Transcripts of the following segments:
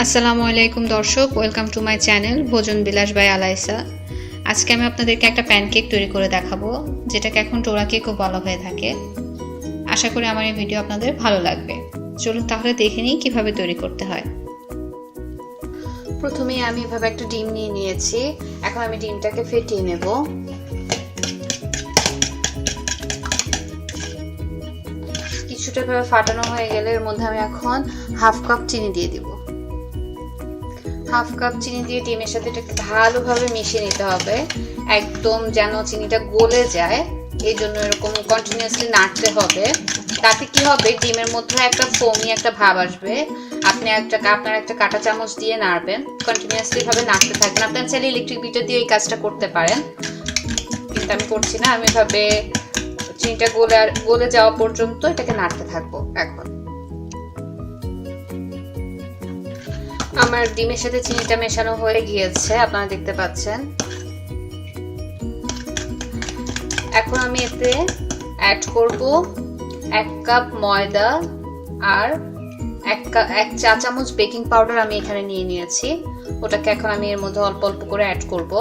আসসালামু আলাইকুম দর্শক, ওয়েলকাম টু মাই চ্যানেল ভোজন বিলাস বাই আলাইসা। আজকে আমি আপনাদেরকে একটা প্যানকেক তৈরি করে দেখাবো, যেটাকে এখন টোরা কেকও বলা হয়ে থাকে। আশা করি আমার এই ভিডিও আপনাদের ভালো লাগবে। চলুন তাহলে দেখে নিই কিভাবে তৈরি করতে হয়। প্রথমেই আমি এভাবে একটা ডিম নিয়ে নিয়েছি। এখন আমি ডিমটাকে ফেটিয়ে নেব। কিছুটা ভাবে ফাটানো হয়ে গেলে এর মধ্যে আমি এখন হাফ কাপ চিনি দিয়ে দিব। হাফ কাপ চিনি দিয়ে ডিমের সাথে এটাকে ভালোভাবে মিশিয়ে নিতে হবে, একদম যেন চিনিটা গলে যায়। এই জন্য এরকম কন্টিনিউয়াসলি নাড়তে হবে। তাতে কি হবে, ডিমের মধ্যে একটা ফোমি একটা ভাব আসবে। আপনার একটা কাঁটা চামচ দিয়ে নাড়বেন, কন্টিনিউয়াসলি ভাবে নাড়তে থাকবেন। আপনার চাইলে ইলেকট্রিক বিটার দিয়ে এই কাজটা করতে পারেন, কিন্তু আমি করছি না। আমি ভাবে চিনিটা গলে যাওয়া পর্যন্ত এটাকে নাড়তে থাকবো। এখন আমার ডিমের সাথে চিনিটা মেশানো হয়ে গিয়েছে, আপনারা দেখতে পাচ্ছেন। এখন আমি এতে অ্যাড করব 1 কাপ ময়দা আর 1 চা চামচ বেকিং পাউডার আমি এখানে নিয়ে নিয়েছি। ওটাকে এখন আমি এর মধ্যে অল্প অল্প করে অ্যাড করব।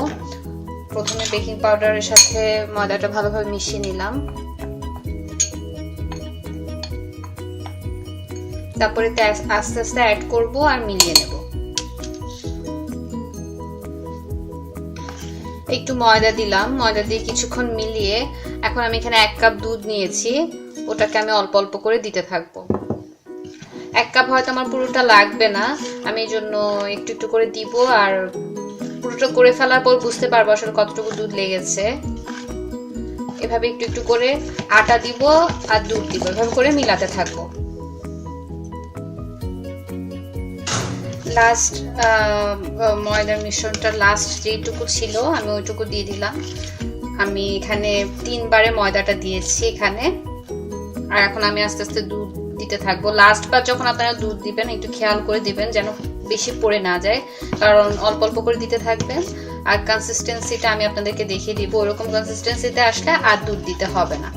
প্রথমে বেকিং পাউডারের সাথে ময়দাটা ভালোভাবে মিশিয়ে নিলাম। তারপরে আস্তে আস্তে অ্যাড করব আর মিলিয়ে নেব। একটু ময়দা দিলাম, ময়দা দিয়ে কিছুক্ষণ মিলিয়ে এখন আমি এখানে 1 কাপ দুধ নিয়েছি। ওটাকে আমি অল্প অল্প করে দিতে থাকবো। 1 কাপ হয়তো আমার পুরোটা লাগবে না, আমি এই জন্য একটু একটু করে দিব। আর পুরোটা করে ফেলার পর বুঝতে পারবো আসলে কতটুকু দুধ লেগেছে। এভাবে একটু একটু করে আটা দিব আর দুধ দিব, এভাবে করে মিলাতে থাকবো। লাস্ট ময়দার মিশ্রণটা লাস্ট যেটুকু ছিল আমি ওইটুকু দিয়ে দিলাম। আমি এখানে 3 বারে ময়দাটা দিয়েছি এখানে। আর এখন আমি আস্তে আস্তে দুধ দিতে থাকবো। লাস্ট বার যখন আপনারা দুধ দিবেন একটু খেয়াল করে দিবেন যেন বেশি পড়ে না যায়, কারণ অল্প অল্প করে দিতে থাকবেন। আর কনসিস্টেন্সিটা আমি আপনাদেরকে দেখিয়ে দিব। ওরকম কনসিস্টেন্সিতে আসলে আর দুধ দিতে হবে না।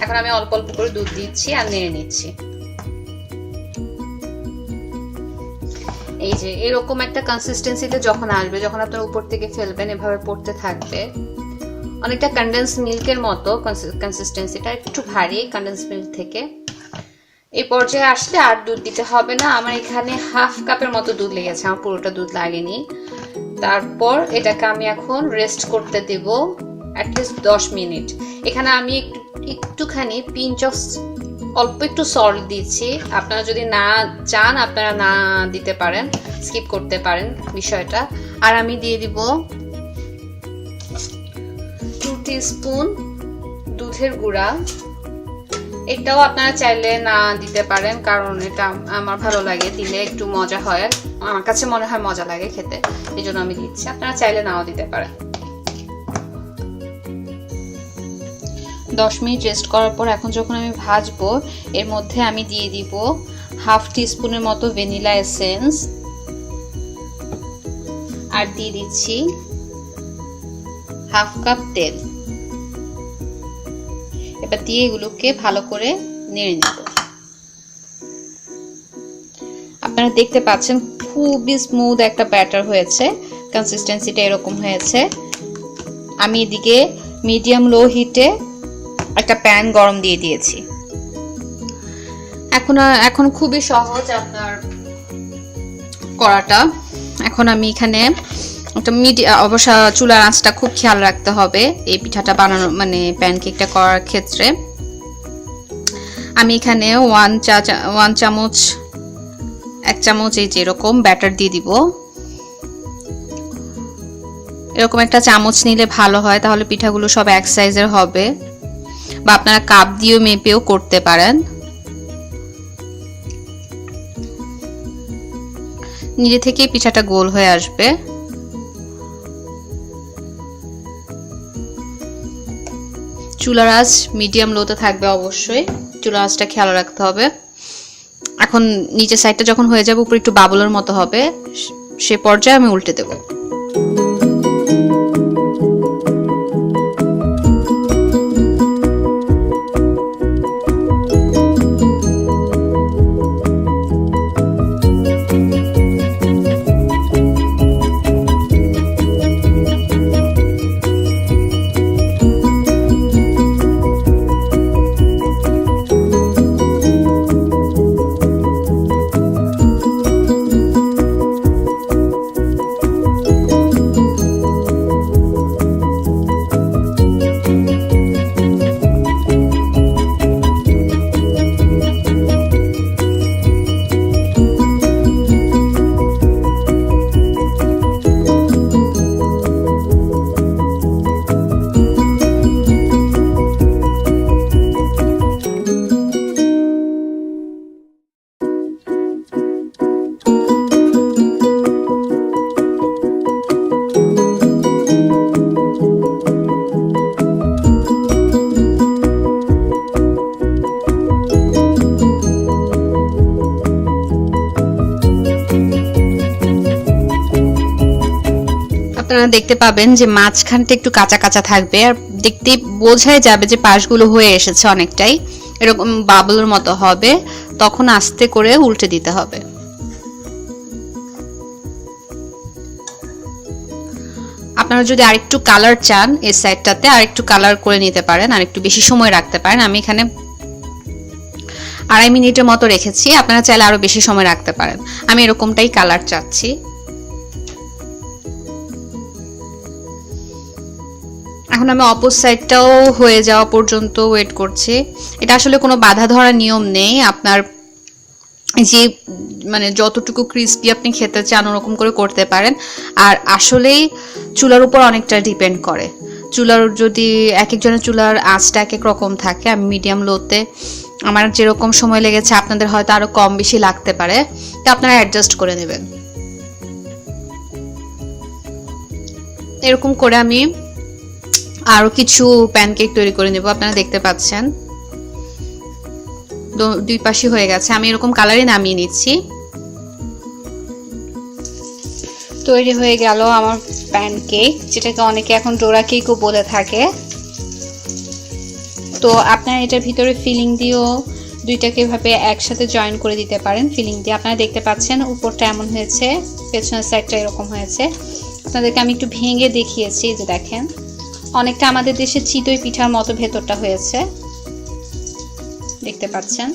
এখন আমি অল্প অল্প করে দুধ দিচ্ছি আর নেড়ে নিচ্ছি। এই যে এরকম একটা কনসিস্টেন্সিতে যখন আসবে, যখন আপনারা উপর থেকে ফেলবেন এভাবে পড়তে থাকবে, অনেকটা কনডেন্স মিল্কের মতো কনসিস্টেন্সিটা, একটু ভারী কনডেন্স মিল্ক থেকে। এই পর্যায়ে আসলে আর দুধ দিতে হবে না। আমার এখানে হাফ কাপের মতো দুধ লেগেছে, আমার পুরোটা দুধ লাগেনি। তারপর এটাকে আমি এখন রেস্ট করতে দেব অ্যাটলিস্ট 10 মিনিট। এখানে আমি একটুখানি পিঞ্চ অফ অল্প একটু সল্ট দিচ্ছি। আপনারা যদি না চান আপনারা না দিতে পারেন, স্কিপ করতে পারেন বিষয়টা। আর আমি দিয়ে দিব 2 টিস্পুন দুধের গুঁড়া। এটাও আপনারা চাইলে না দিতে পারেন, কারণ এটা আমার ভালো লাগে, দিলে একটু মজা হয়। আমার কাছে মনে হয় মজা লাগে খেতে, এই জন্য আমি দিচ্ছি। আপনারা চাইলে নাও দিতে পারেন। 10 মিনিট রেস্ট করার পর এখন যখন আমি ভাজবো, এর মধ্যে আমি দিয়ে দিব হাফ টিস্পুনের মতো ভ্যানিলা এসেন্স আর দিয়ে দিচ্ছি হাফ কাপ তেল। এবার দিয়ে এগুলোকে ভালো করে নেড়ে নেব। আপনারা দেখতে পাচ্ছেন খুবই স্মুথ একটা ব্যাটার হয়েছে, কনসিস্টেন্সিটা এরকম হয়েছে। আমি এদিকে মিডিয়াম লো হিটে একটা প্যান গরম দিয়ে দিয়েছি। এখন খুবই সহজ আপনার করাটা। এখন আমি এখানে একটা অবশ্য চুলার আঁচটা খুব খেয়াল রাখতে হবে এই পিঠাটা বানানো, মানে প্যানকেকটা করার ক্ষেত্রে। আমি এখানে 1 চামচ এই যে এরকম ব্যাটার দিয়ে দিব। এরকম একটা চামচ নিলে ভালো হয়, তাহলে পিঠাগুলো সব এক সাইজের হবে। বা আপনারা কাপ দিয়েও মেপেও করতে পারেন। নিজে থেকেই পিঠাটা গোল হয়ে আসবে। চুলার আঁচ মিডিয়াম লোতে থাকবে, অবশ্যই চুলার আঁচটা খেয়াল রাখতে হবে। এখন নিচের সাইডটা যখন হয়ে যাবে, উপরে একটু বাবলের মতো হবে, সে পর্যায়ে আমি উল্টে দেব। আপনারা দেখতে পাবেন যে মাঝখানটা একটু কাঁচা কাঁচা থাকবে, আর দেখতে বোঝাই যাবে যে পাশগুলো হয়ে এসেছে অনেকটাই, এরকম বাবলের মতো হবে, তখন আস্তে করে উল্টে দিতে হবে। আপনারা যদি আরেকটু কালার চান এই সাইডটাতে আরেকটু কালার করে নিতে পারেন, আর একটু বেশি সময় রাখতে পারেন। আমি এখানে 2.5 মিনিটের মতো রেখেছি, আপনারা চাইলে আরো বেশি সময় রাখতে পারেন। আমি এরকমটাই কালার চাচ্ছি। এখন আমি অপর সাইডটাও হয়ে যাওয়া পর্যন্ত ওয়েট করছি। এটা আসলে কোনো বাধা ধরা নিয়ম নেই, আপনার যে মানে যতটুকু ক্রিস্পি আপনি খেতে চান ওরকম করে করতে পারেন। আর আসলেই চুলার উপর অনেকটা ডিপেন্ড করে, চুলার যদি এক একজনের চুলার আঁচটা এক এক রকম থাকে। আমি মিডিয়াম লোতে, আমার যেরকম সময় লেগেছে আপনাদের হয়তো আরো কম বেশি লাগতে পারে, তো আপনারা অ্যাডজাস্ট করে নেবেন। এরকম করে আমি আরো কিছু প্যানকেক তৈরি করে নেব। আপনারা দেখতে পাচ্ছেন দুই পাশে হয়ে গেছে, আমি এরকম কালারই নামিয়ে নিচ্ছি। তৈরি হয়ে গেল আমার প্যানকেক, যেটাকে অনেকে এখন ডোরা কেকও বলে থাকে। তো আপনারা এটার ভিতরে ফিলিং দিয়েও দুইটাকে এভাবে একসাথে জয়েন করে দিতে পারেন। ফিলিং দিয়ে আপনারা দেখতে পাচ্ছেন উপরটা এমন হয়েছে, পেছনের সাইডটা এরকম হয়েছে। আপনাদেরকে আমি একটু ভেঙে দেখিয়েছি, যে দেখেন অনেকটা আমাদের দেশে চিতই পিঠার মতো ভেতরটা হয়েছে, দেখতে পাচ্ছেন।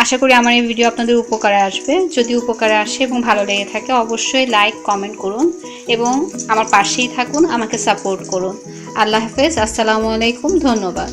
আশা করি আমার এই ভিডিও আপনাদের উপকারে আসবে। যদি উপকারে আসে এবং ভালো লেগে থাকে অবশ্যই লাইক কমেন্ট করুন এবং আমার পাশেই থাকুন, আমাকে সাপোর্ট করুন। আল্লাহ হাফেজ, আসসালামু আলাইকুম, ধন্যবাদ।